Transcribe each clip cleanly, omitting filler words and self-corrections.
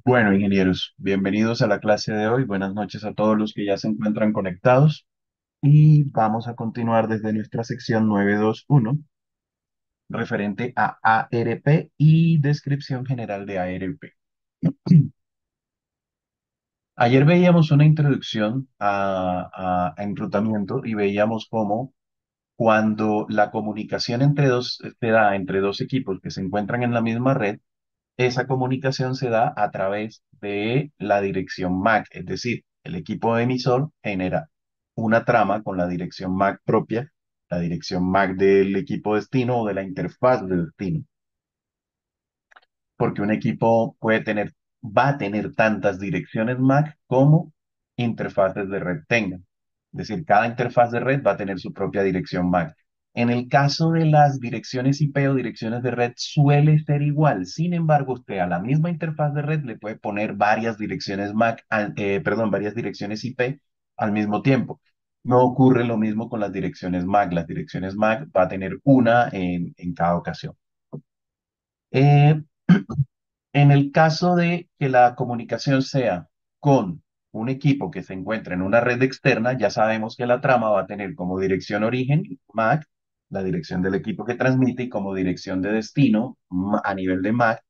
Bueno, ingenieros, bienvenidos a la clase de hoy. Buenas noches a todos los que ya se encuentran conectados y vamos a continuar desde nuestra sección 921 referente a ARP y descripción general de ARP. Ayer veíamos una introducción a enrutamiento y veíamos cómo cuando la comunicación entre dos se da entre dos equipos que se encuentran en la misma red, esa comunicación se da a través de la dirección MAC, es decir, el equipo emisor genera una trama con la dirección MAC propia, la dirección MAC del equipo destino o de la interfaz de destino, porque un equipo va a tener tantas direcciones MAC como interfaces de red tengan. Es decir, cada interfaz de red va a tener su propia dirección MAC. En el caso de las direcciones IP o direcciones de red suele ser igual. Sin embargo, usted a la misma interfaz de red le puede poner varias direcciones MAC, varias direcciones IP al mismo tiempo. No ocurre lo mismo con las direcciones MAC. Las direcciones MAC va a tener una en cada ocasión. Eh, En el caso de que la comunicación sea con un equipo que se encuentra en una red externa, ya sabemos que la trama va a tener como dirección origen MAC, la dirección del equipo que transmite, y como dirección de destino a nivel de MAC,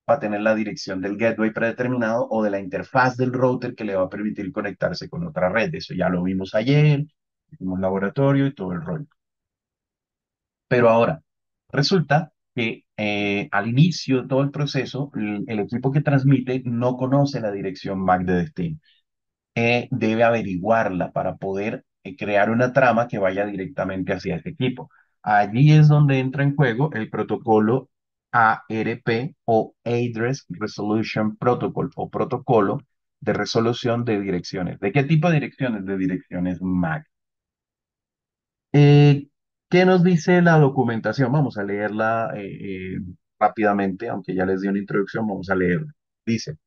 va a tener la dirección del gateway predeterminado o de la interfaz del router que le va a permitir conectarse con otra red. Eso ya lo vimos ayer, hicimos laboratorio y todo el rollo. Pero ahora, resulta que al inicio de todo el proceso, el equipo que transmite no conoce la dirección MAC de destino. Debe averiguarla para poder crear una trama que vaya directamente hacia ese equipo. Allí es donde entra en juego el protocolo ARP o Address Resolution Protocol o protocolo de resolución de direcciones. ¿De qué tipo de direcciones? De direcciones MAC. Eh, ¿Qué nos dice la documentación? Vamos a leerla rápidamente, aunque ya les di una introducción, vamos a leerla. Dice,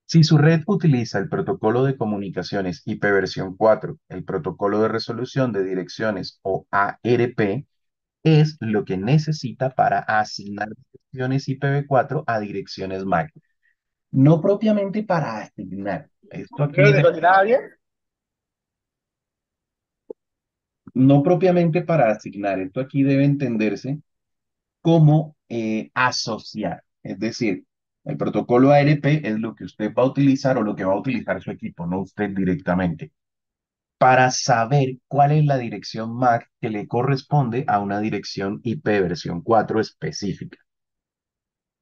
si su red utiliza el protocolo de comunicaciones IP versión 4, el protocolo de resolución de direcciones o ARP, es lo que necesita para asignar direcciones IPv4 a direcciones MAC. No propiamente para asignar. Esto aquí, ¿De nadie? no propiamente para asignar. Esto aquí debe entenderse cómo asociar. Es decir, el protocolo ARP es lo que usted va a utilizar o lo que va a utilizar su equipo, no usted directamente, para saber cuál es la dirección MAC que le corresponde a una dirección IP versión 4 específica.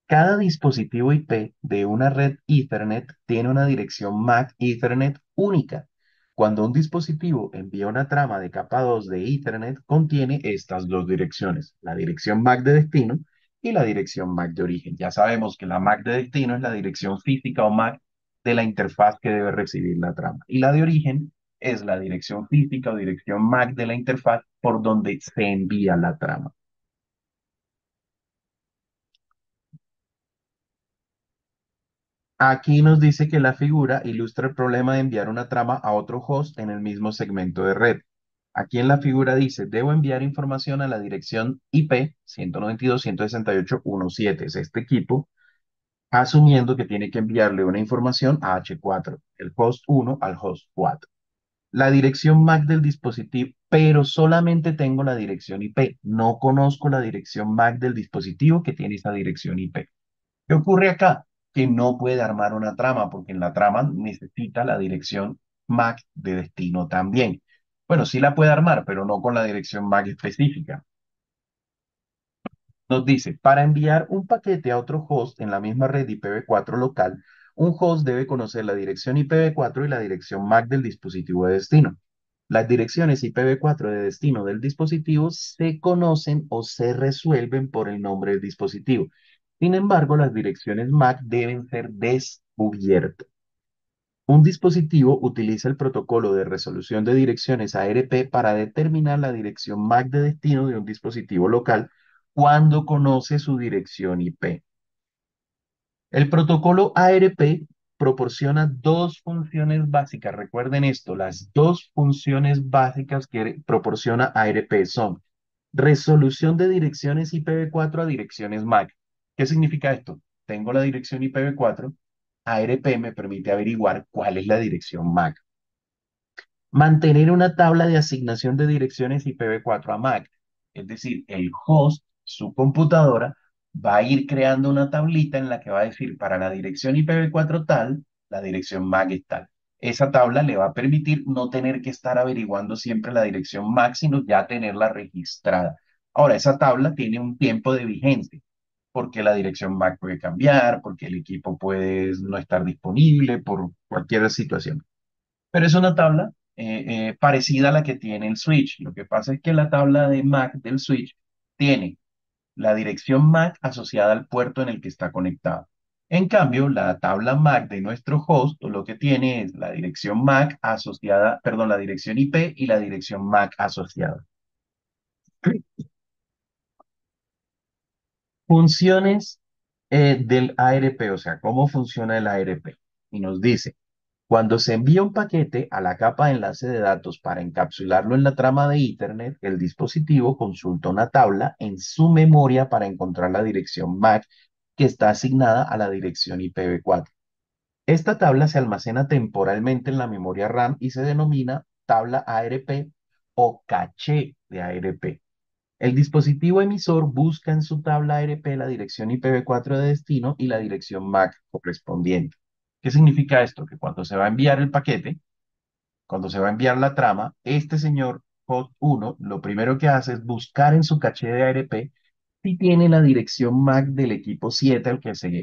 Cada dispositivo IP de una red Ethernet tiene una dirección MAC Ethernet única. Cuando un dispositivo envía una trama de capa 2 de Ethernet, contiene estas dos direcciones, la dirección MAC de destino y la dirección MAC de origen. Ya sabemos que la MAC de destino es la dirección física o MAC de la interfaz que debe recibir la trama. Y la de origen es la dirección física o dirección MAC de la interfaz por donde se envía la trama. Aquí nos dice que la figura ilustra el problema de enviar una trama a otro host en el mismo segmento de red. Aquí en la figura dice, debo enviar información a la dirección IP 192.168.1.7, es este equipo, asumiendo que tiene que enviarle una información a H4, el host 1 al host 4. La dirección MAC del dispositivo, pero solamente tengo la dirección IP, no conozco la dirección MAC del dispositivo que tiene esa dirección IP. ¿Qué ocurre acá? Que no puede armar una trama porque en la trama necesita la dirección MAC de destino también. Bueno, sí la puede armar, pero no con la dirección MAC específica. Nos dice, para enviar un paquete a otro host en la misma red IPv4 local, un host debe conocer la dirección IPv4 y la dirección MAC del dispositivo de destino. Las direcciones IPv4 de destino del dispositivo se conocen o se resuelven por el nombre del dispositivo. Sin embargo, las direcciones MAC deben ser descubiertas. Un dispositivo utiliza el protocolo de resolución de direcciones ARP para determinar la dirección MAC de destino de un dispositivo local cuando conoce su dirección IP. El protocolo ARP proporciona dos funciones básicas. Recuerden esto, las dos funciones básicas que proporciona ARP son resolución de direcciones IPv4 a direcciones MAC. ¿Qué significa esto? tengo la dirección IPv4, ARP me permite averiguar cuál es la dirección MAC. Mantener una tabla de asignación de direcciones IPv4 a MAC. Es decir, el host, su computadora, va a ir creando una tablita en la que va a decir para la dirección IPv4 tal, la dirección MAC es tal. Esa tabla le va a permitir no tener que estar averiguando siempre la dirección MAC, sino ya tenerla registrada. Ahora, esa tabla tiene un tiempo de vigencia, porque la dirección MAC puede cambiar, porque el equipo puede no estar disponible, por cualquier situación. Pero es una tabla parecida a la que tiene el switch. Lo que pasa es que la tabla de MAC del switch tiene la dirección MAC asociada al puerto en el que está conectado. En cambio, la tabla MAC de nuestro host lo que tiene es la dirección MAC asociada, perdón, la dirección IP y la dirección MAC asociada. Funciones del ARP, o sea, cómo funciona el ARP. Y nos dice, cuando se envía un paquete a la capa de enlace de datos para encapsularlo en la trama de Ethernet, el dispositivo consulta una tabla en su memoria para encontrar la dirección MAC que está asignada a la dirección IPv4. Esta tabla se almacena temporalmente en la memoria RAM y se denomina tabla ARP o caché de ARP. El dispositivo emisor busca en su tabla ARP la dirección IPv4 de destino y la dirección MAC correspondiente. ¿Qué significa esto? Que cuando se va a enviar el paquete, cuando se va a enviar la trama, este señor host 1 lo primero que hace es buscar en su caché de ARP si tiene la dirección MAC del equipo 7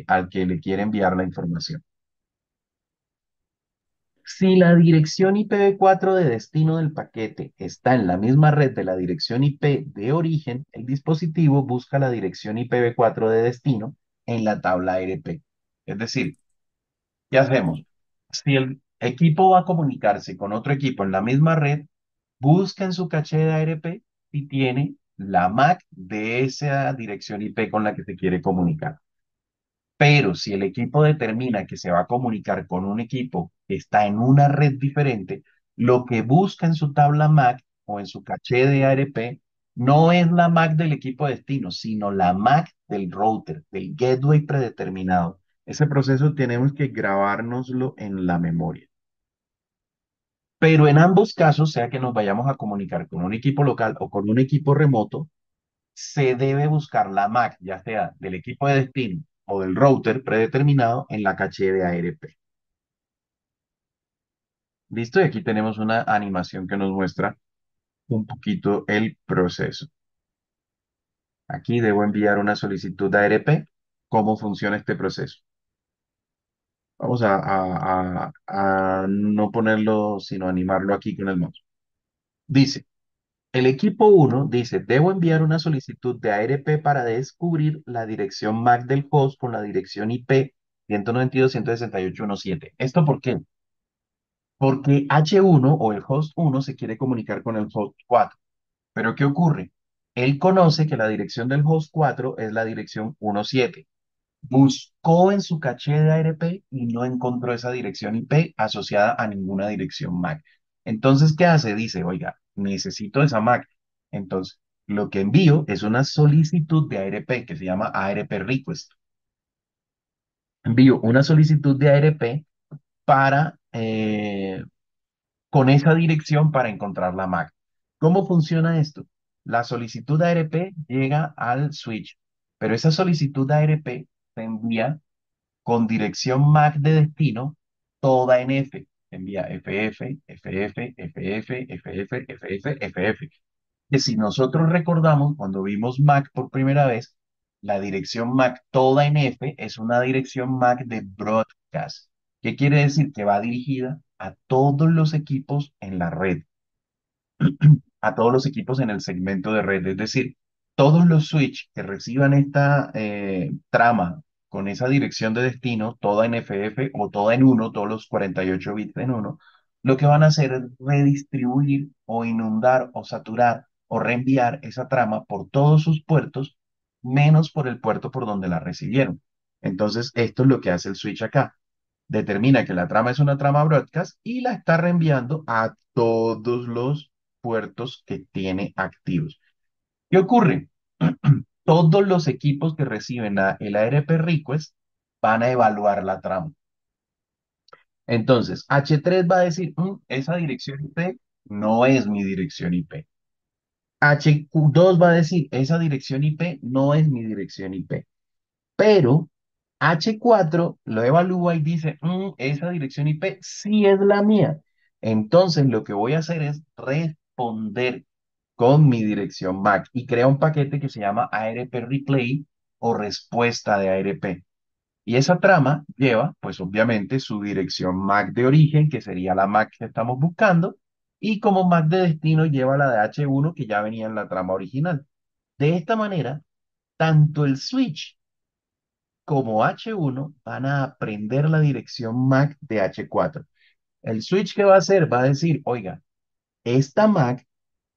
al que le quiere enviar la información. Si la dirección IPv4 de destino del paquete está en la misma red de la dirección IP de origen, el dispositivo busca la dirección IPv4 de destino en la tabla ARP. Es decir, ¿qué hacemos? Si el equipo va a comunicarse con otro equipo en la misma red, busca en su caché de ARP si tiene la MAC de esa dirección IP con la que se quiere comunicar. Pero si el equipo determina que se va a comunicar con un equipo que está en una red diferente, lo que busca en su tabla MAC o en su caché de ARP no es la MAC del equipo de destino, sino la MAC del router, del gateway predeterminado. Ese proceso tenemos que grabárnoslo en la memoria. Pero en ambos casos, sea que nos vayamos a comunicar con un equipo local o con un equipo remoto, se debe buscar la MAC, ya sea del equipo de destino o del router predeterminado en la caché de ARP. ¿Listo? Y aquí tenemos una animación que nos muestra un poquito el proceso. Aquí debo enviar una solicitud de ARP. ¿Cómo funciona este proceso? Vamos a no ponerlo, sino animarlo aquí con el mouse. Dice, el equipo 1 dice, debo enviar una solicitud de ARP para descubrir la dirección MAC del host con la dirección IP 192.168.1.7. ¿Esto por qué? Porque H1 o el host 1 se quiere comunicar con el host 4. Pero ¿qué ocurre? Él conoce que la dirección del host 4 es la dirección 1.7. Buscó en su caché de ARP y no encontró esa dirección IP asociada a ninguna dirección MAC. Entonces, ¿qué hace? Dice, oiga, necesito esa MAC. Entonces, lo que envío es una solicitud de ARP que se llama ARP Request. Envío una solicitud de ARP para, con esa dirección para encontrar la MAC. ¿Cómo funciona esto? La solicitud de ARP llega al switch, pero esa solicitud de ARP se envía con dirección MAC de destino, toda en F. Envía FF, FF, FF, FF, FF, FF. Que si nosotros recordamos, cuando vimos MAC por primera vez, la dirección MAC toda en F es una dirección MAC de broadcast. ¿Qué quiere decir? Que va dirigida a todos los equipos en la red, a todos los equipos en el segmento de red. Es decir, todos los switch que reciban esta trama con esa dirección de destino, toda en FF o toda en uno, todos los 48 bits en uno, lo que van a hacer es redistribuir o inundar o saturar o reenviar esa trama por todos sus puertos, menos por el puerto por donde la recibieron. Entonces, esto es lo que hace el switch acá. Determina que la trama es una trama broadcast y la está reenviando a todos los puertos que tiene activos. ¿Qué ocurre? Todos los equipos que reciben el ARP request van a evaluar la trama. Entonces, H3 va a decir, esa dirección IP no es mi dirección IP. HQ2 va a decir, esa dirección IP no es mi dirección IP. Pero H4 lo evalúa y dice, esa dirección IP sí es la mía. Entonces, lo que voy a hacer es responder con mi dirección MAC y crea un paquete que se llama ARP Replay o respuesta de ARP. Y esa trama lleva, pues obviamente, su dirección MAC de origen, que sería la MAC que estamos buscando, y como MAC de destino lleva la de H1 que ya venía en la trama original. De esta manera, tanto el switch como H1 van a aprender la dirección MAC de H4. El switch que va a hacer va a decir, oiga, esta MAC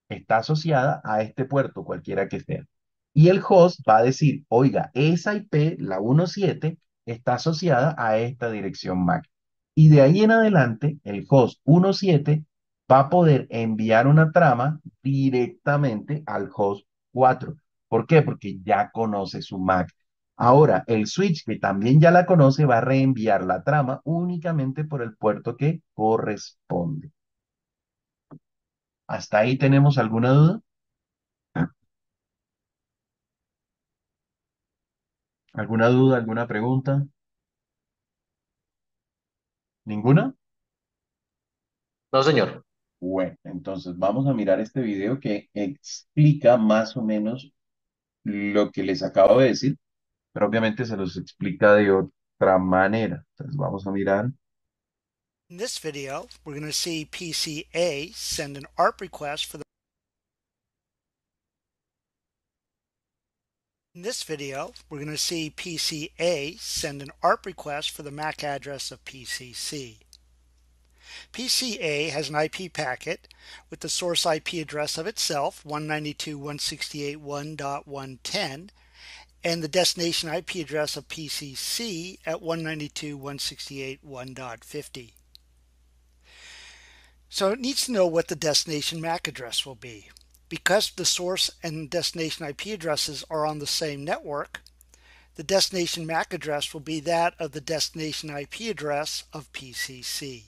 está asociada a este puerto, cualquiera que sea. Y el host va a decir, oiga, esa IP, la 17, está asociada a esta dirección MAC. Y de ahí en adelante, el host 17 va a poder enviar una trama directamente al host 4. ¿Por qué? Porque ya conoce su MAC. Ahora, el switch, que también ya la conoce, va a reenviar la trama únicamente por el puerto que corresponde. ¿Hasta ahí tenemos alguna duda? ¿Alguna duda, alguna pregunta? ¿Ninguna? No, señor. Bueno, entonces vamos a mirar este video que explica más o menos lo que les acabo de decir, pero obviamente se los explica de otra manera. Entonces vamos a mirar. In this video, we're going to see PCA send an ARP request for the In this video, we're going to see PCA send an ARP request for the MAC address of PCC. PCA has an IP packet with the source IP address of itself, 192.168.1.110, and the destination IP address of PCC at 192.168.1.50. So it needs to know what the destination MAC address will be. Because the source and destination IP addresses are on the same network, the destination MAC address will be that of the destination IP address of PCC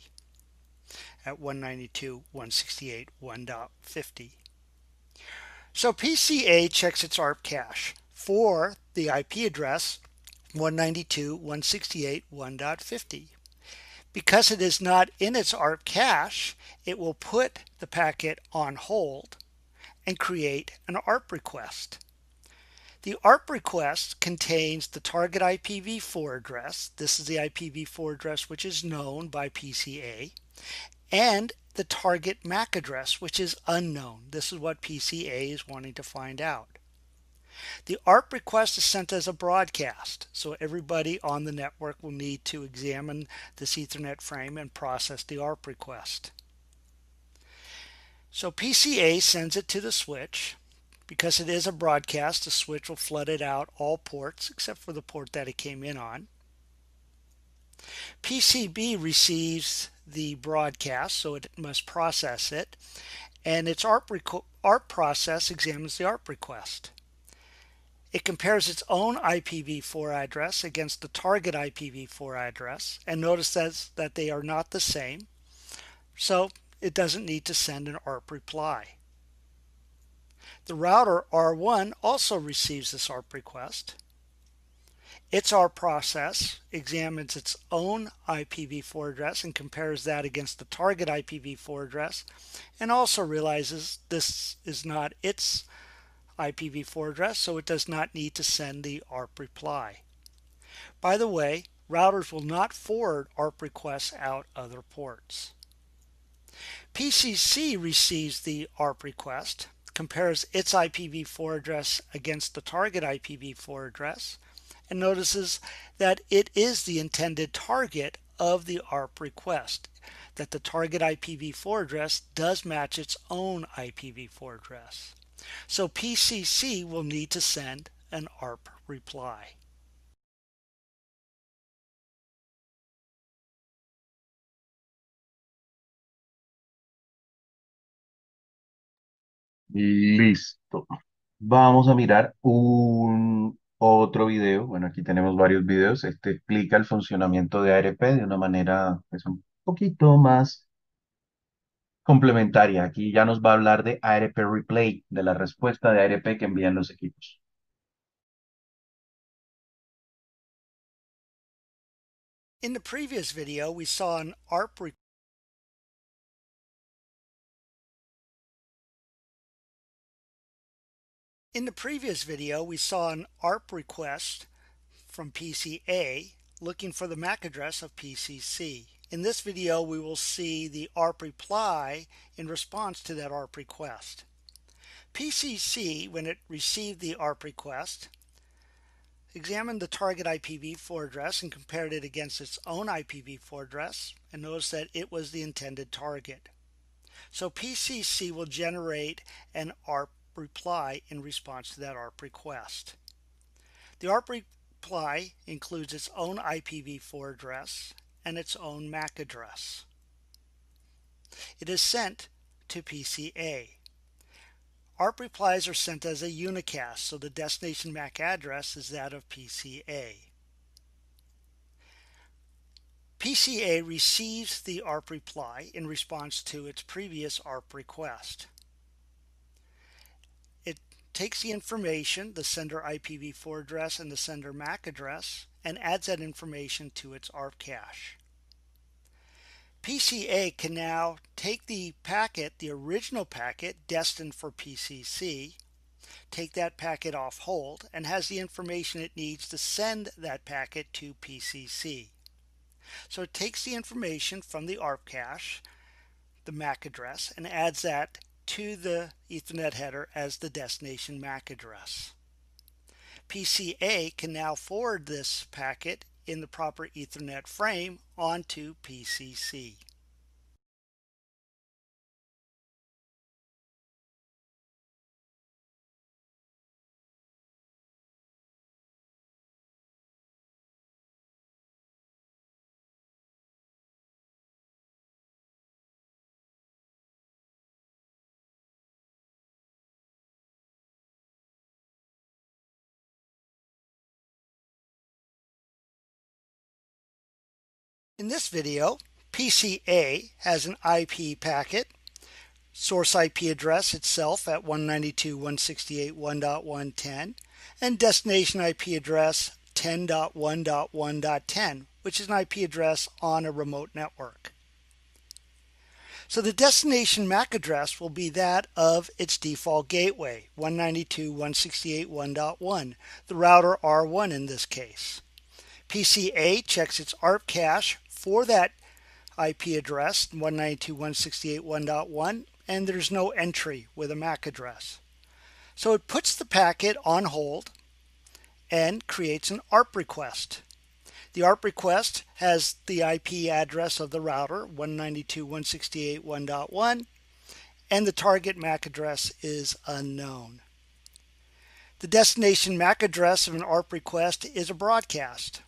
at 192.168.1.50. So PCA checks its ARP cache for the IP address 192.168.1.50. Because it is not in its ARP cache, it will put the packet on hold and create an ARP request. The ARP request contains the target IPv4 address. This is the IPv4 address which is known by PCA, and the target MAC address, which is unknown. This is what PCA is wanting to find out. The ARP request is sent as a broadcast, so everybody on the network will need to examine this Ethernet frame and process the ARP request. So PCA sends it to the switch. Because it is a broadcast, the switch will flood it out all ports except for the port that it came in on. PCB receives the broadcast, so it must process it, and its ARP process examines the ARP request. It compares its own IPv4 address against the target IPv4 address, and notice that they are not the same, so it doesn't need to send an ARP reply. The router R1 also receives this ARP request. Its ARP process examines its own IPv4 address and compares that against the target IPv4 address, and also realizes this is not its IPv4 address, so it does not need to send the ARP reply. By the way, routers will not forward ARP requests out other ports. PCC receives the ARP request, compares its IPv4 address against the target IPv4 address, and notices that it is the intended target of the ARP request, that the target IPv4 address does match its own IPv4 address. So PCC will need to send an ARP reply. Listo. Vamos a mirar un... otro video. Bueno, aquí tenemos varios videos. Este explica el funcionamiento de ARP de una manera pues, un poquito más complementaria. Aquí ya nos va a hablar de ARP Replay, de la respuesta de ARP que envían los equipos. In the previous video, we saw an ARP request from PCA looking for the MAC address of PCC. In this video, we will see the ARP reply in response to that ARP request. PCC, when it received the ARP request, examined the target IPv4 address and compared it against its own IPv4 address and noticed that it was the intended target. So PCC will generate an ARP reply in response to that ARP request. The ARP reply includes its own IPv4 address and its own MAC address. It is sent to PCA. ARP replies are sent as a unicast, so the destination MAC address is that of PCA. PCA receives the ARP reply in response to its previous ARP request. It takes the information, the sender IPv4 address and the sender MAC address, and adds that information to its ARP cache. PCA can now take the packet, the original packet destined for PCC, take that packet off hold, and has the information it needs to send that packet to PCC. So it takes the information from the ARP cache, the MAC address, and adds that to the Ethernet header as the destination MAC address. PCA can now forward this packet in the proper Ethernet frame onto PCC. In this video, PCA has an IP packet, source IP address itself at 192.168.1.110, and destination IP address 10.1.1.10, which is an IP address on a remote network. So the destination MAC address will be that of its default gateway, 192.168.1.1, the router R1 in this case. PCA checks its ARP cache for that IP address, 192.168.1.1, and there's no entry with a MAC address. So it puts the packet on hold and creates an ARP request. The ARP request has the IP address of the router, 192.168.1.1, and the target MAC address is unknown. The destination MAC address of an ARP request is a broadcast.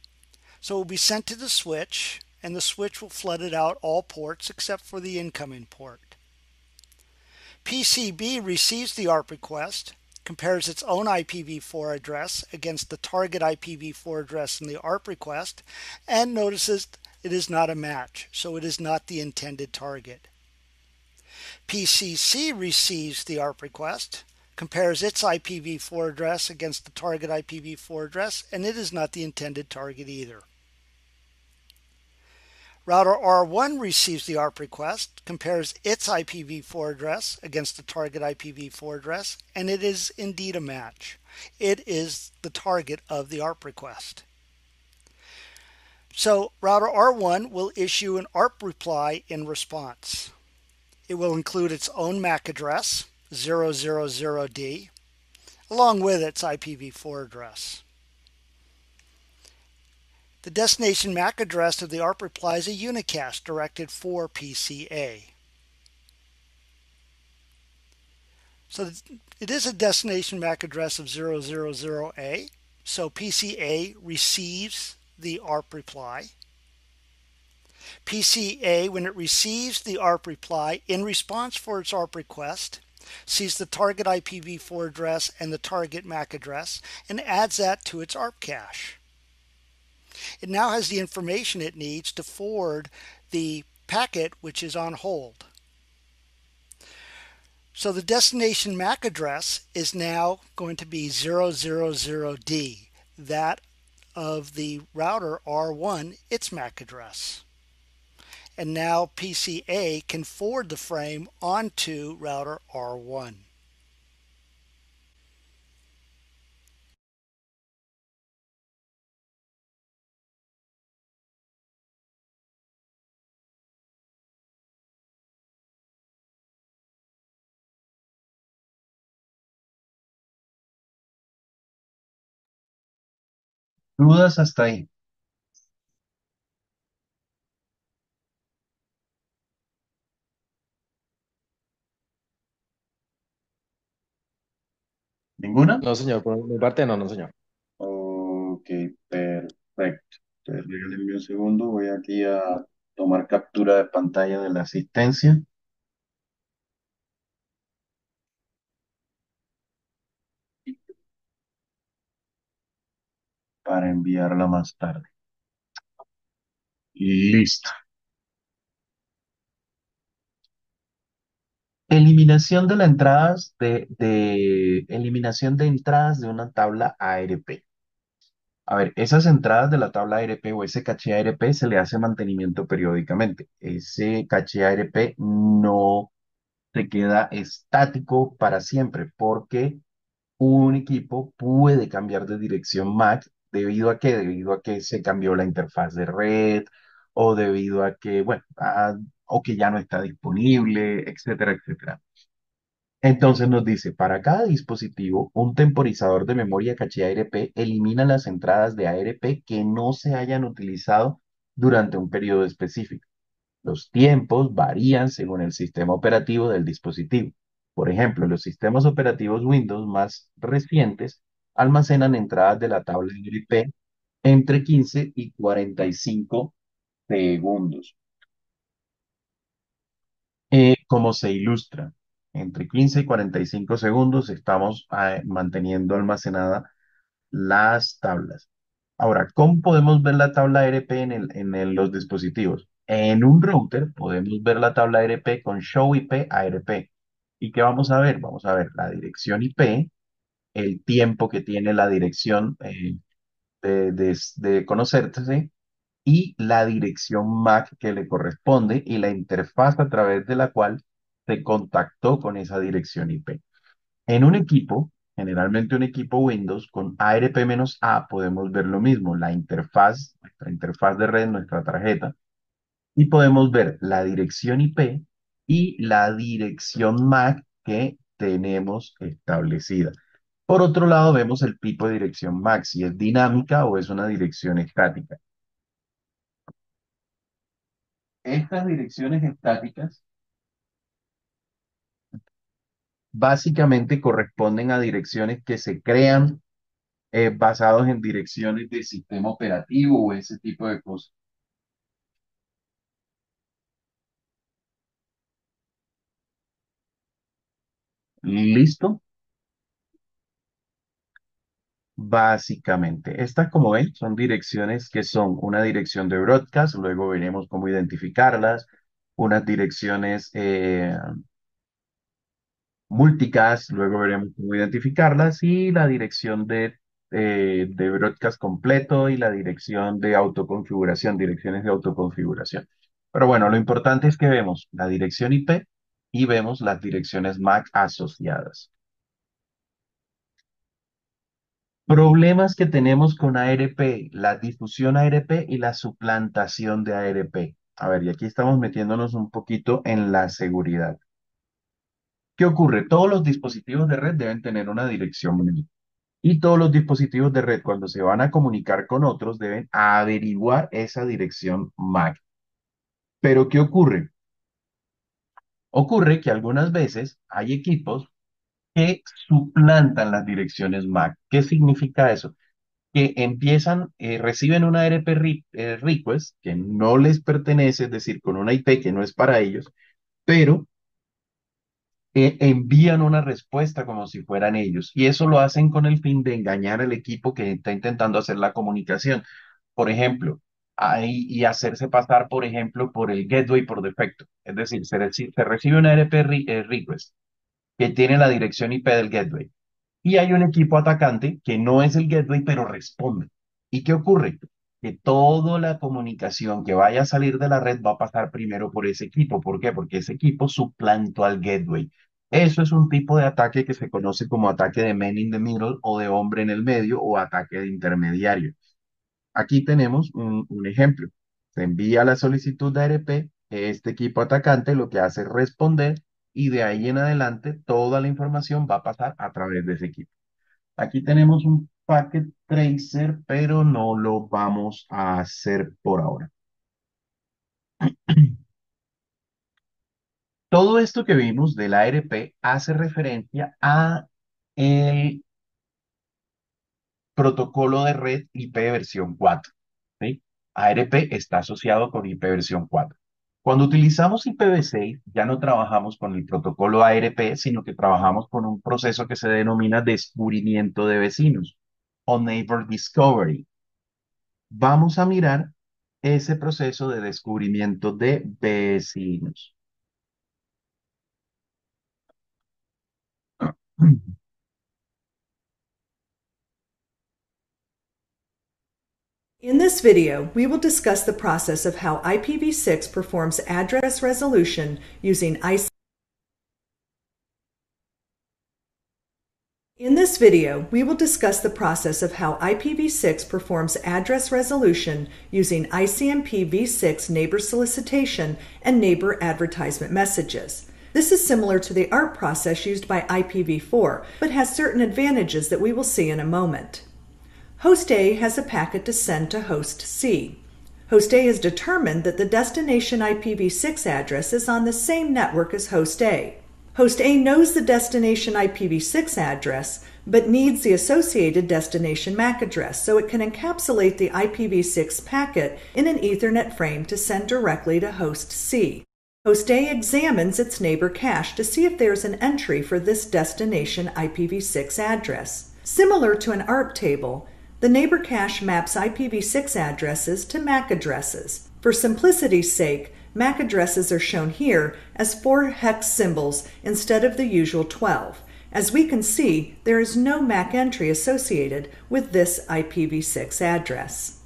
So it will be sent to the switch, and the switch will flood it out all ports except for the incoming port. PCB receives the ARP request, compares its own IPv4 address against the target IPv4 address in the ARP request, and notices it is not a match, so it is not the intended target. PCC receives the ARP request, compares its IPv4 address against the target IPv4 address, and it is not the intended target either. Router R1 receives the ARP request, compares its IPv4 address against the target IPv4 address, and it is indeed a match. It is the target of the ARP request. So router R1 will issue an ARP reply in response. It will include its own MAC address, 000D, along with its IPv4 address. The destination MAC address of the ARP reply is a unicast directed for PCA. So it is a destination MAC address of 000A. So PCA receives the ARP reply. PCA, when it receives the ARP reply in response for its ARP request, sees the target IPv4 address and the target MAC address, and adds that to its ARP cache. It now has the information it needs to forward the packet which is on hold. So the destination MAC address is now going to be 000D, that of the router R1, its MAC address. And now PCA can forward the frame onto router R1. ¿Dudas hasta ahí? ¿Ninguna? No, señor, por mi parte no, no, señor. Ok, perfecto. Entonces, regálenme un segundo. Voy aquí a tomar captura de pantalla de la asistencia para enviarla más tarde. Listo. Eliminación de las entradas eliminación de entradas de una tabla ARP. A ver, esas entradas de la tabla ARP o ese caché ARP se le hace mantenimiento periódicamente. Ese caché ARP no se queda estático para siempre porque un equipo puede cambiar de dirección MAC debido a que, debido a que se cambió la interfaz de red o debido a que, bueno, o que ya no está disponible, etcétera, etcétera. Entonces nos dice, para cada dispositivo, un temporizador de memoria caché ARP elimina las entradas de ARP que no se hayan utilizado durante un periodo específico. Los tiempos varían según el sistema operativo del dispositivo. Por ejemplo, los sistemas operativos Windows más recientes almacenan entradas de la tabla ARP entre 15 y 45 segundos. Como se ilustra, entre 15 y 45 segundos estamos manteniendo almacenadas las tablas. Ahora, ¿cómo podemos ver la tabla ARP los dispositivos? En un router podemos ver la tabla ARP con show IP ARP. ¿Y qué vamos a ver? Vamos a ver la dirección IP, el tiempo que tiene la dirección de conocerse y la dirección MAC que le corresponde y la interfaz a través de la cual se contactó con esa dirección IP. En un equipo, generalmente un equipo Windows con ARP-A, podemos ver lo mismo, la interfaz, nuestra interfaz de red, nuestra tarjeta, y podemos ver la dirección IP y la dirección MAC que tenemos establecida. Por otro lado, vemos el tipo de dirección MAC, si es dinámica o es una dirección estática. Estas direcciones estáticas básicamente corresponden a direcciones que se crean basados en direcciones de sistema operativo o ese tipo de cosas. ¿Listo? Básicamente, estas como ven son direcciones que son una dirección de broadcast, luego veremos cómo identificarlas, unas direcciones multicast, luego veremos cómo identificarlas y la dirección de broadcast completo y la dirección de autoconfiguración, direcciones de autoconfiguración. Pero bueno, lo importante es que vemos la dirección IP y vemos las direcciones MAC asociadas. Problemas que tenemos con ARP, la difusión ARP y la suplantación de ARP. A ver, y aquí estamos metiéndonos un poquito en la seguridad. ¿Qué ocurre? Todos los dispositivos de red deben tener una dirección MAC. Y todos los dispositivos de red, cuando se van a comunicar con otros, deben averiguar esa dirección MAC. Pero ¿qué ocurre? Ocurre que algunas veces hay equipos que suplantan las direcciones MAC. ¿Qué significa eso? Que empiezan, reciben una RP request que no les pertenece, es decir, con una IP que no es para ellos, pero envían una respuesta como si fueran ellos. Y eso lo hacen con el fin de engañar al equipo que está intentando hacer la comunicación. Por ejemplo, y hacerse pasar, por ejemplo, por el gateway por defecto. Es decir, se recibe una RP request que tiene la dirección IP del gateway. Y hay un equipo atacante que no es el gateway, pero responde. ¿Y qué ocurre? Que toda la comunicación que vaya a salir de la red va a pasar primero por ese equipo. ¿Por qué? Porque ese equipo suplantó al gateway. Eso es un tipo de ataque que se conoce como ataque de man in the middle o de hombre en el medio o ataque de intermediario. Aquí tenemos un ejemplo. Se envía la solicitud de ARP, este equipo atacante lo que hace es responder y de ahí en adelante toda la información va a pasar a través de ese equipo. Aquí tenemos un packet tracer, pero no lo vamos a hacer por ahora. Todo esto que vimos del ARP hace referencia a el protocolo de red IP versión 4. ¿Sí? ARP está asociado con IP versión 4. Cuando utilizamos IPv6, ya no trabajamos con el protocolo ARP, sino que trabajamos con un proceso que se denomina descubrimiento de vecinos o Neighbor Discovery. Vamos a mirar ese proceso de descubrimiento de vecinos. In this video, we will discuss the process of how IPv6 performs address resolution using In this video, we will discuss the process of how IPv6 performs address resolution using ICMP v6 neighbor solicitation and neighbor advertisement messages. This is similar to the ARP process used by IPv4, but has certain advantages that we will see in a moment. Host A has a packet to send to host C. Host A has determined that the destination IPv6 address is on the same network as host A. Host A knows the destination IPv6 address, but needs the associated destination MAC address so it can encapsulate the IPv6 packet in an Ethernet frame to send directly to host C. Host A examines its neighbor cache to see if there's an entry for this destination IPv6 address. Similar to an ARP table, the neighbor cache maps IPv6 addresses to MAC addresses. For simplicity's sake, MAC addresses are shown here as 4 hex symbols instead of the usual 12. As we can see, there is no MAC entry associated with this IPv6 address.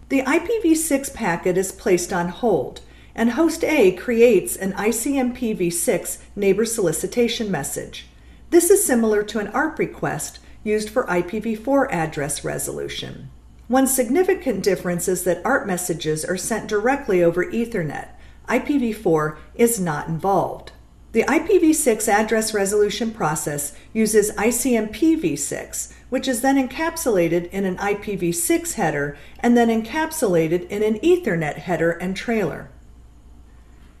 The IPv6 packet is placed on hold, and host A creates an ICMPv6 neighbor solicitation message. This is similar to an ARP request used for IPv4 address resolution. One significant difference is that ARP messages are sent directly over Ethernet. IPv4 is not involved. The IPv6 address resolution process uses ICMPv6, which is then encapsulated in an IPv6 header and then encapsulated in an Ethernet header and trailer.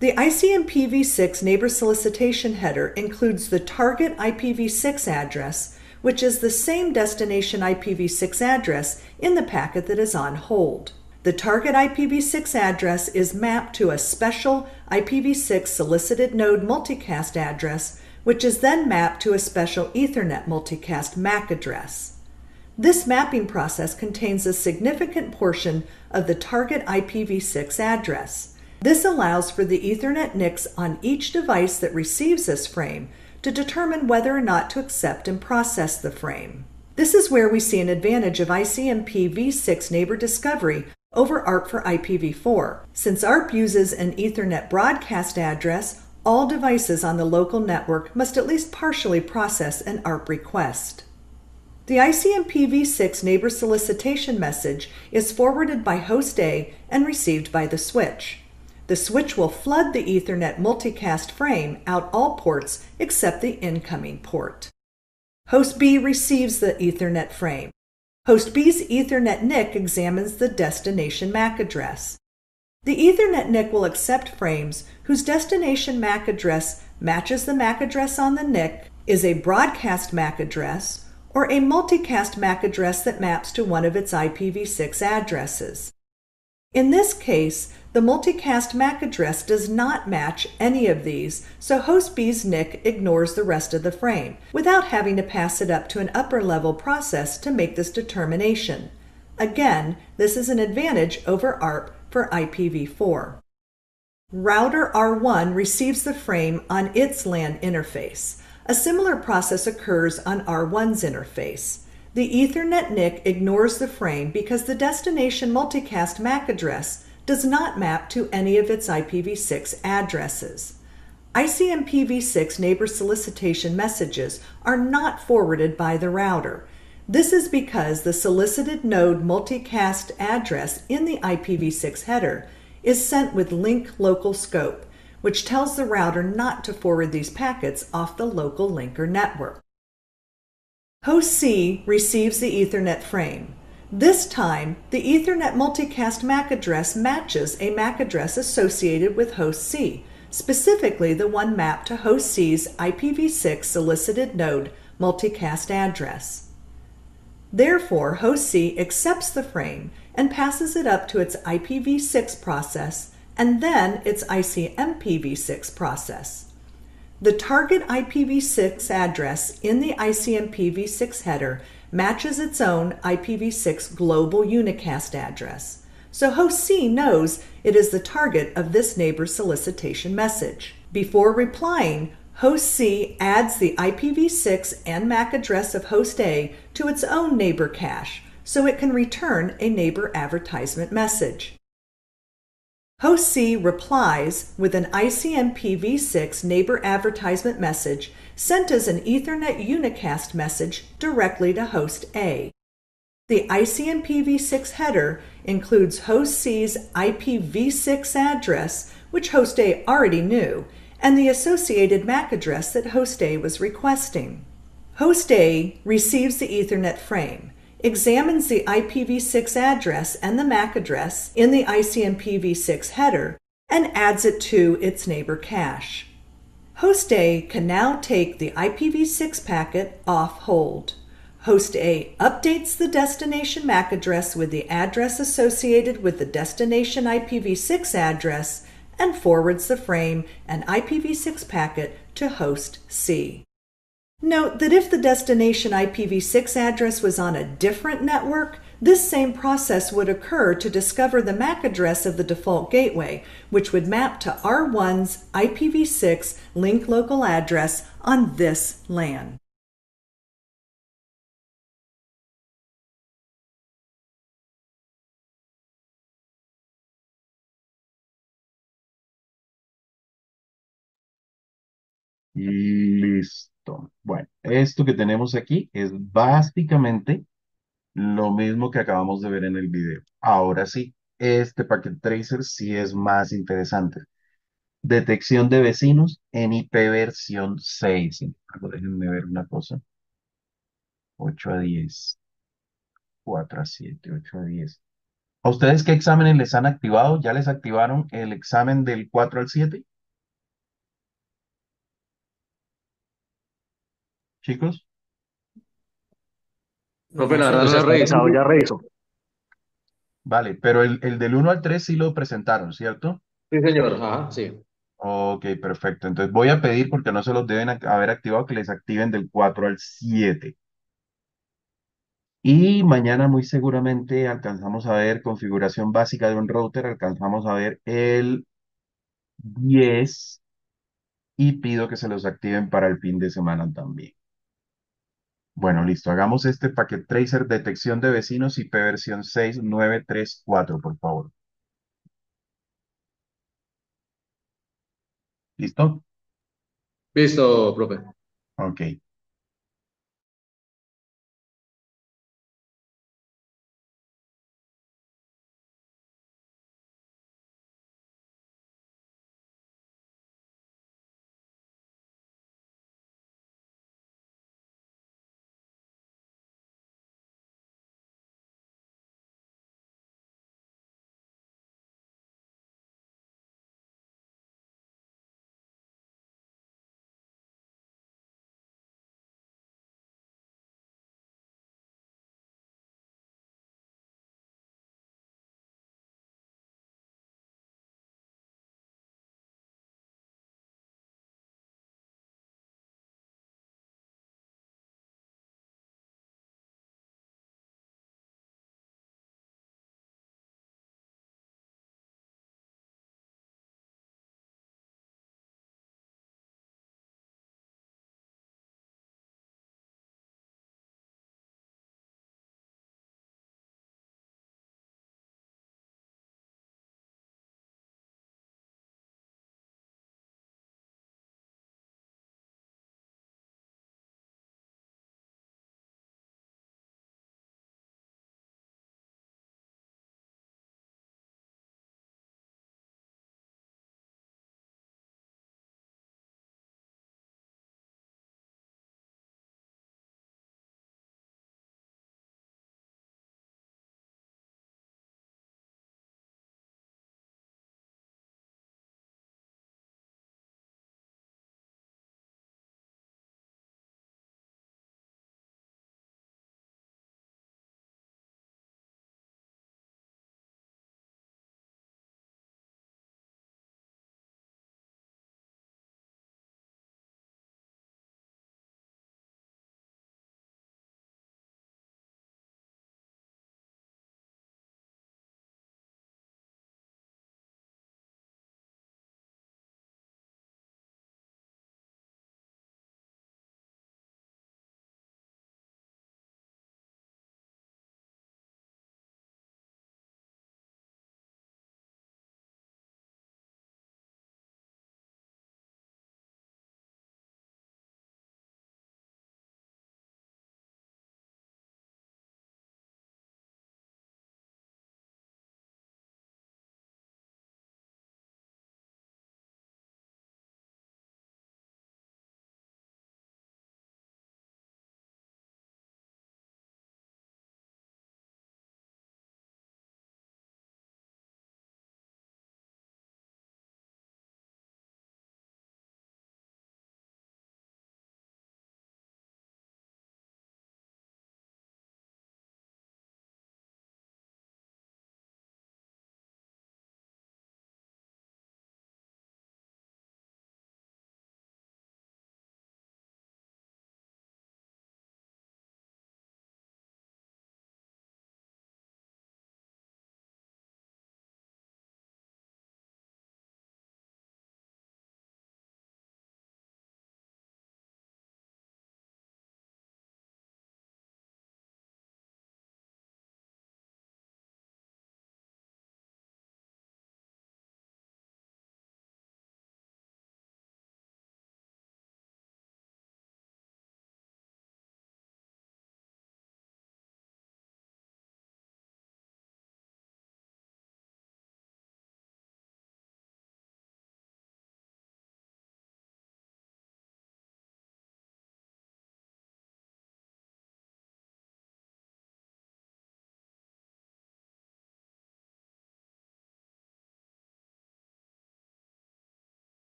The ICMPv6 neighbor solicitation header includes the target IPv6 address, which is the same destination IPv6 address in the packet that is on hold. The target IPv6 address is mapped to a special IPv6 solicited node multicast address, which is then mapped to a special Ethernet multicast MAC address. This mapping process contains a significant portion of the target IPv6 address. This allows for the Ethernet NICs on each device that receives this frame to determine whether or not to accept and process the frame. This is where we see an advantage of ICMP v6 neighbor discovery over ARP for IPv4. Since ARP uses an Ethernet broadcast address, all devices on the local network must at least partially process an ARP request. The ICMP v6 neighbor solicitation message is forwarded by host A and received by the switch. The switch will flood the Ethernet multicast frame out all ports except the incoming port. Host B receives the Ethernet frame. Host B's Ethernet NIC examines the destination MAC address. The Ethernet NIC will accept frames whose destination MAC address matches the MAC address on the NIC, is a broadcast MAC address, or a multicast MAC address that maps to one of its IPv6 addresses. In this case, the multicast MAC address does not match any of these, so host B's NIC ignores the rest of the frame, without having to pass it up to an upper-level process to make this determination. Again, this is an advantage over ARP for IPv4. Router R1 receives the frame on its LAN interface. A similar process occurs on R1's interface. The Ethernet NIC ignores the frame because the destination multicast MAC address does not map to any of its IPv6 addresses. ICMPv6 neighbor solicitation messages are not forwarded by the router. This is because the solicited node multicast address in the IPv6 header is sent with link local scope, which tells the router not to forward these packets off the local linker network. Host C receives the Ethernet frame. This time, the Ethernet multicast MAC address matches a MAC address associated with host C, specifically the one mapped to host C's IPv6 solicited node multicast address. Therefore, host C accepts the frame and passes it up to its IPv6 process and then its ICMPv6 process. The target IPv6 address in the ICMPv6 header matches its own IPv6 global unicast address, so host C knows it is the target of this neighbor solicitation message. Before replying, host C adds the IPv6 and MAC address of host A to its own neighbor cache, so it can return a neighbor advertisement message. Host C replies with an ICMPv6 neighbor advertisement message sent as an Ethernet unicast message directly to host A. The ICMPv6 header includes host C's IPv6 address, which host A already knew, and the associated MAC address that host A was requesting. Host A receives the Ethernet frame, examines the IPv6 address and the MAC address in the ICMPv6 header, and adds it to its neighbor cache. Host A can now take the IPv6 packet off hold. Host A updates the destination MAC address with the address associated with the destination IPv6 address and forwards the frame and IPv6 packet to host C. Note that if the destination IPv6 address was on a different network, this same process would occur to discover the MAC address of the default gateway, which would map to R1's IPv6 link local address on this LAN. Listo. Bueno, esto que tenemos aquí es básicamente lo mismo que acabamos de ver en el video. Ahora sí, este Packet Tracer sí es más interesante. Detección de vecinos en IP versión 6. Sin embargo, déjenme ver una cosa. 8 a 10, 4 a 7, 8 a 10. ¿A ustedes qué exámenes les han activado? ¿Ya les activaron el examen del 4 al 7, chicos? Profe, No la sé. verdad no Pues lo he está revisado, ya reviso. Vale, pero el del 1 al 3 sí lo presentaron, ¿cierto? Sí, señor, ajá, sí. Ok, perfecto. Entonces voy a pedir, porque no se los deben haber activado, que les activen del 4 al 7. Y mañana muy seguramente alcanzamos a ver configuración básica de un router, alcanzamos a ver el 10 y pido que se los activen para el fin de semana también. Bueno, listo. Hagamos este Packet Tracer detección de vecinos IP versión 6934, por favor. ¿Listo? Listo, profe. Ok.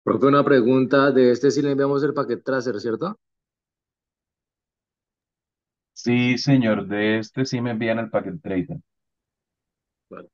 Profe, una pregunta. De este sí le enviamos el paquete traser, ¿cierto? Sí, señor, de este sí me envían el paquete tracer. Vale.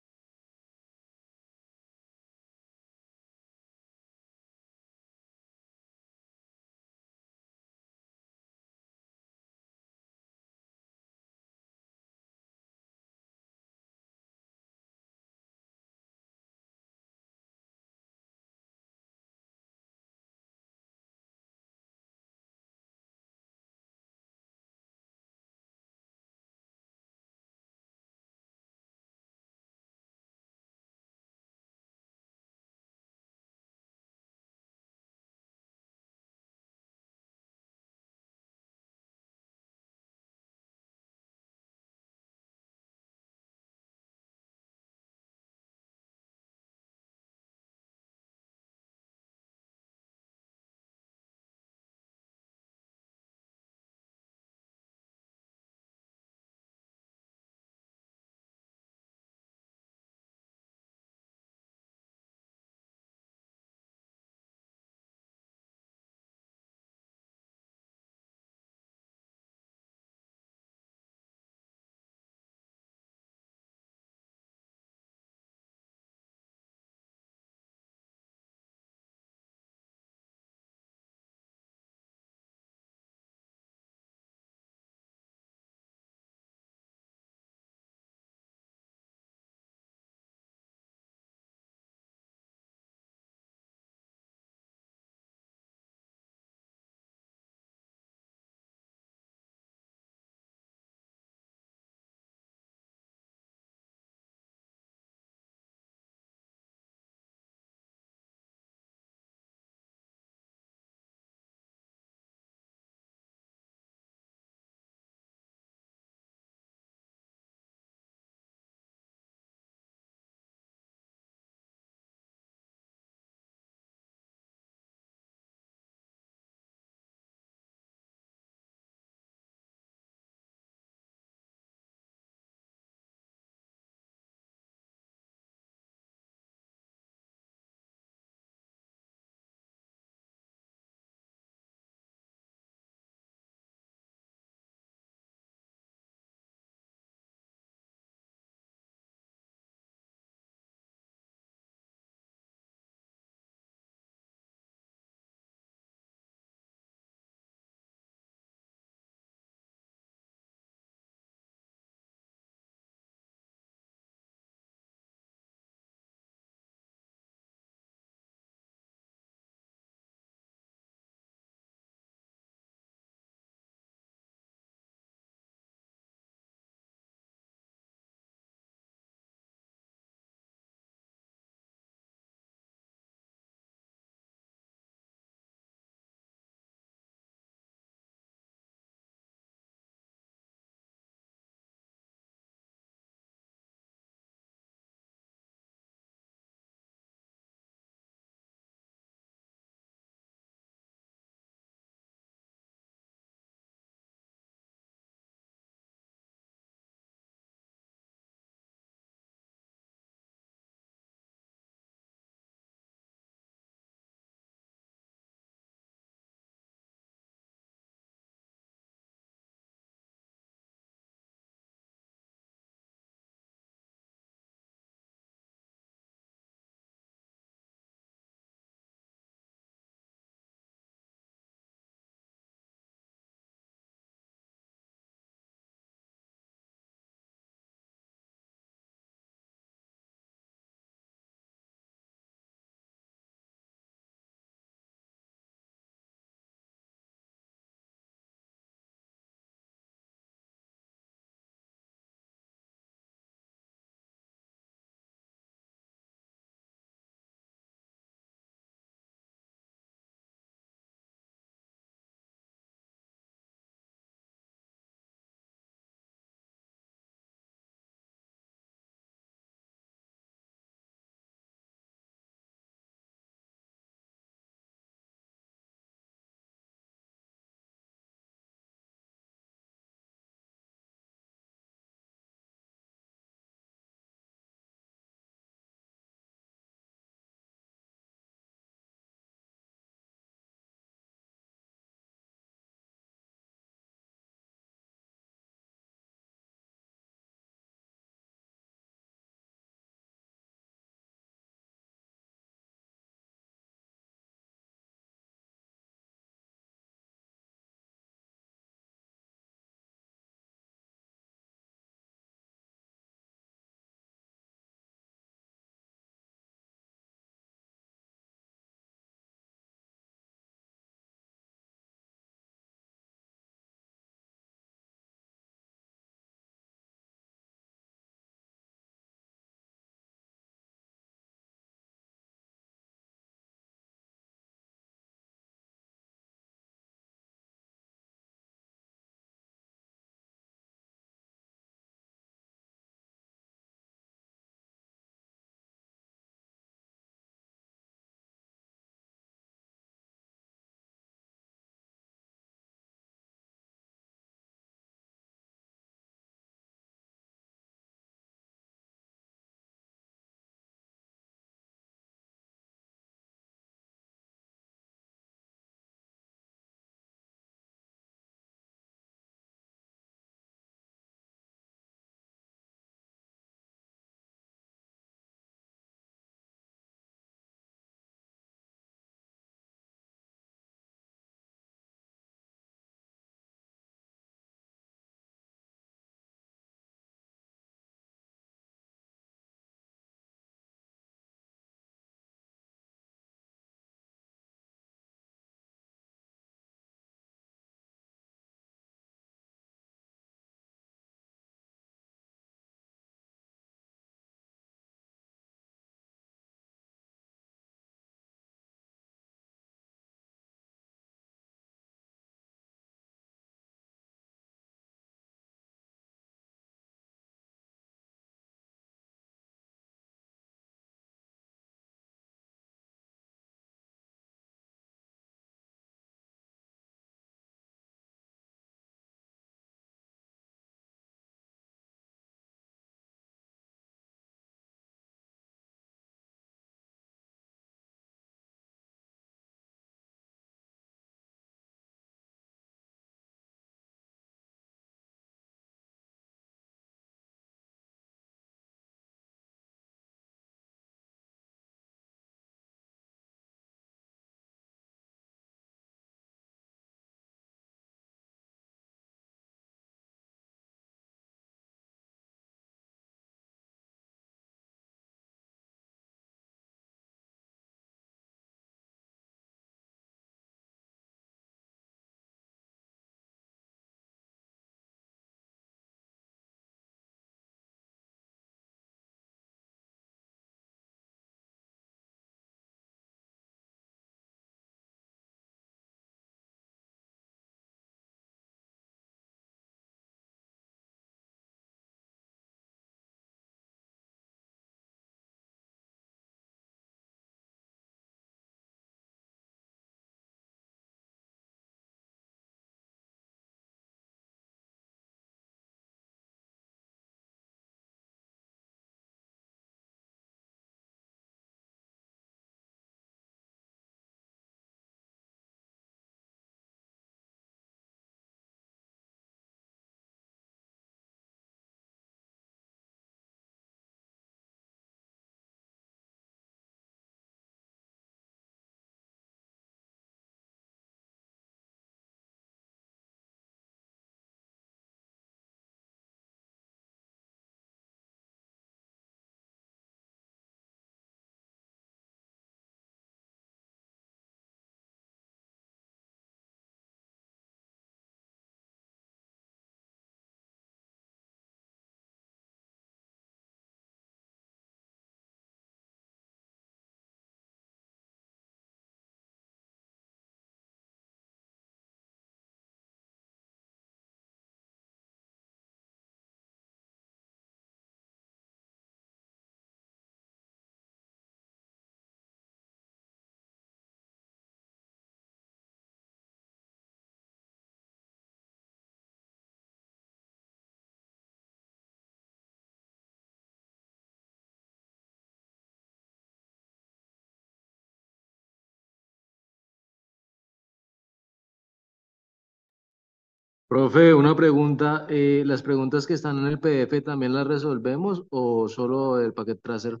Profe, una pregunta. ¿Las preguntas que están en el PDF también las resolvemos o solo el paquete traser?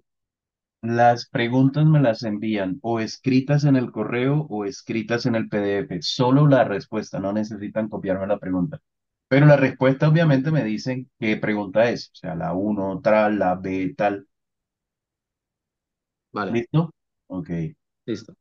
Las preguntas me las envían o escritas en el correo o escritas en el PDF. Solo la respuesta, no necesitan copiarme la pregunta. Pero la respuesta obviamente me dicen qué pregunta es. O sea, la uno tal, la B tal. Vale, ¿Listo? Ok. listo.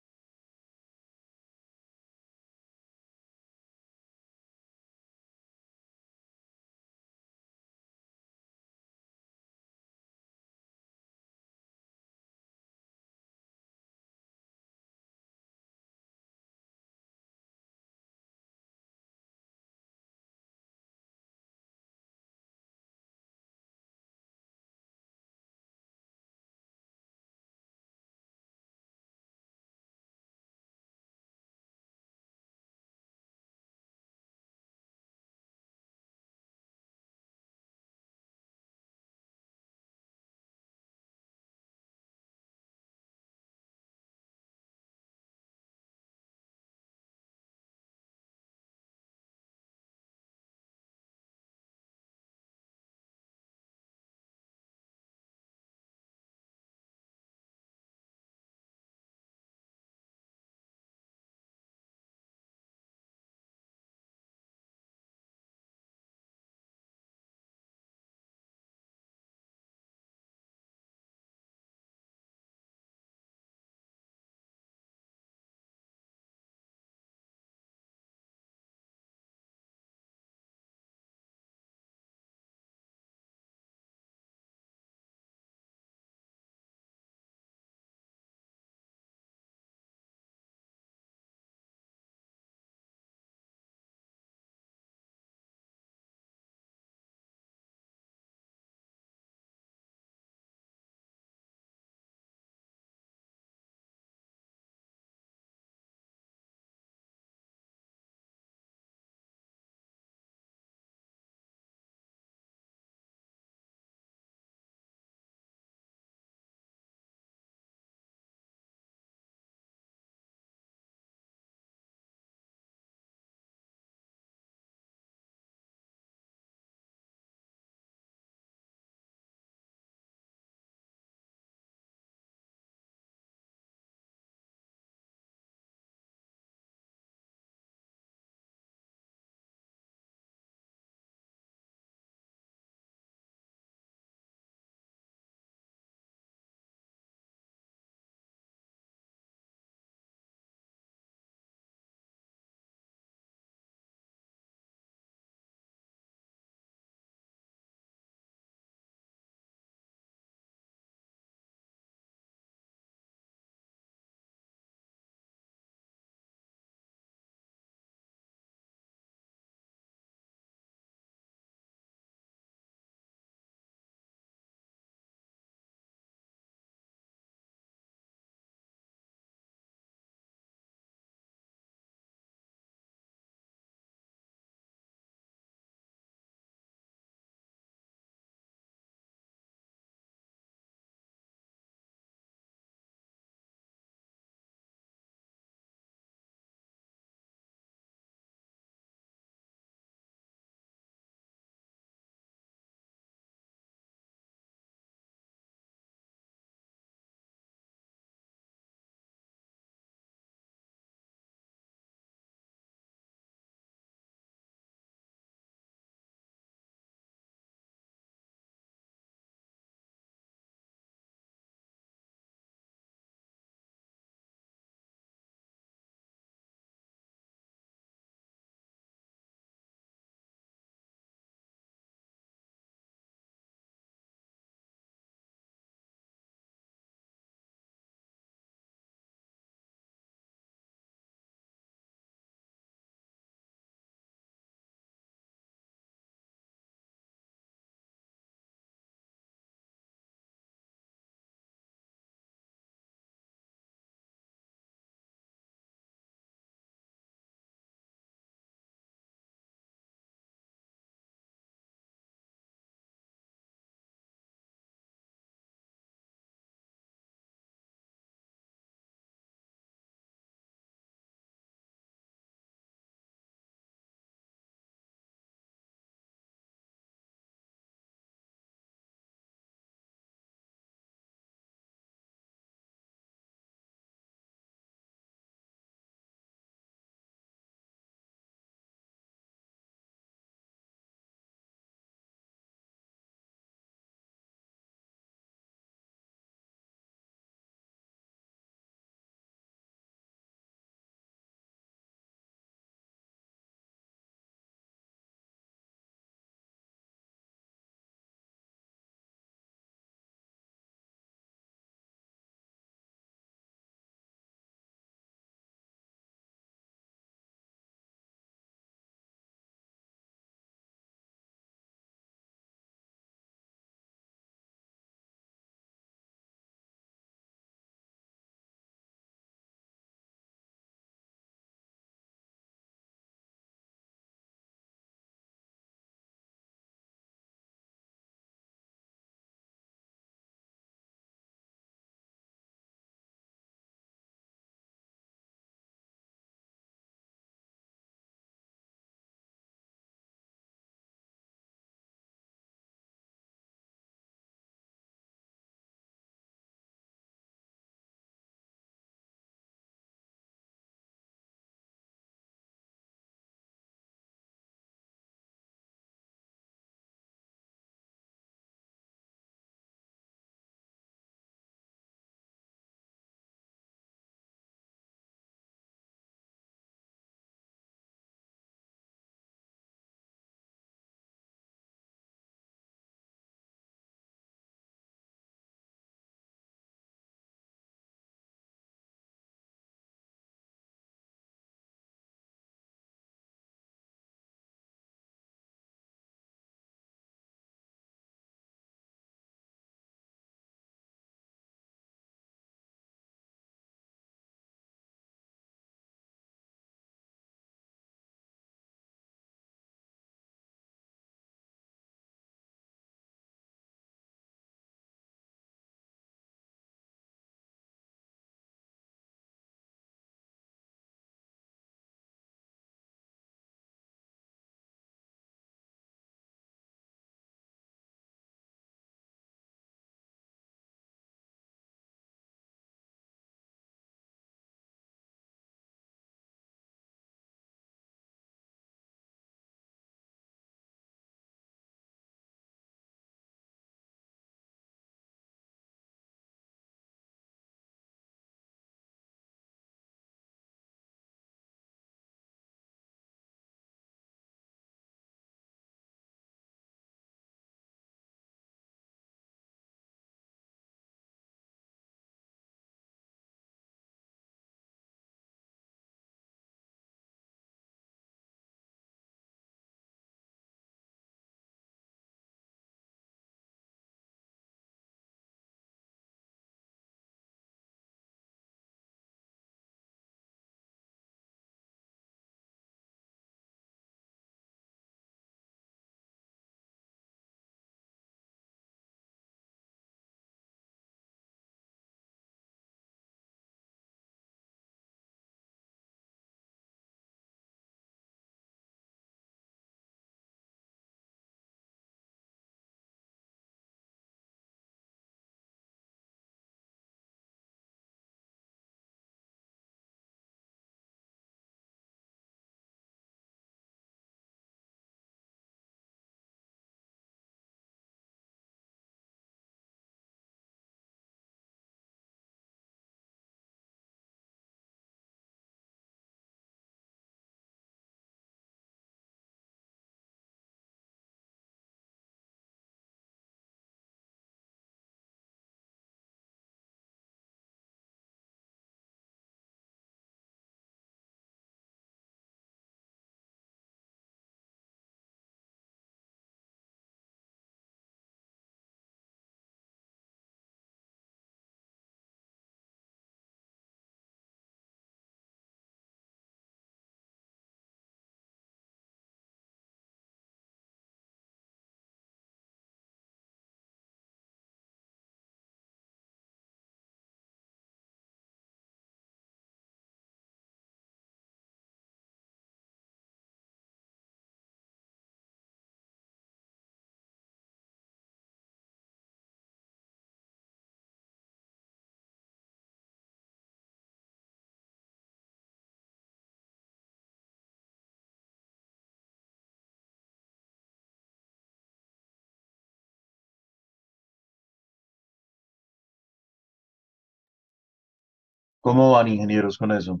¿Cómo van, ingenieros, con eso?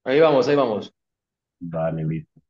Ahí vamos, ahí vamos. Dale, listo.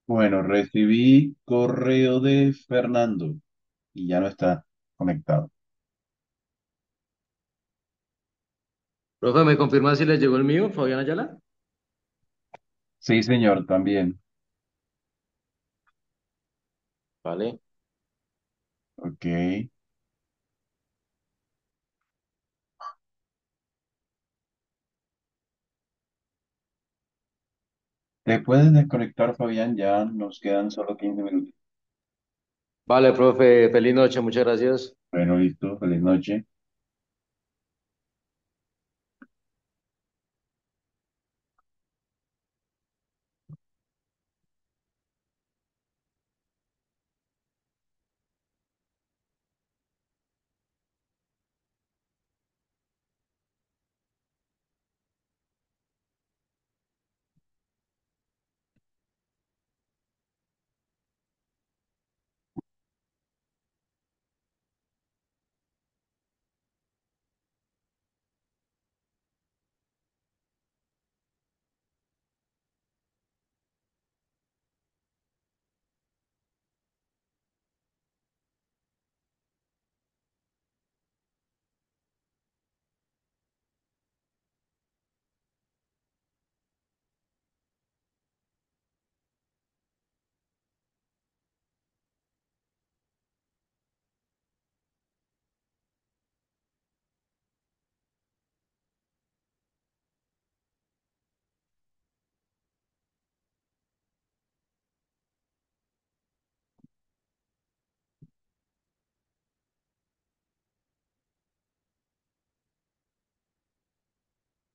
Bueno, recibí correo de Fernando y ya no está conectado. Profe, ¿me confirma si le llegó el mío, Fabián Ayala? Sí, señor, también. Vale. Ok. Te puedes desconectar, Fabián, ya nos quedan solo 15 minutos. Vale, profe, feliz noche, muchas gracias. Bueno, listo, feliz noche.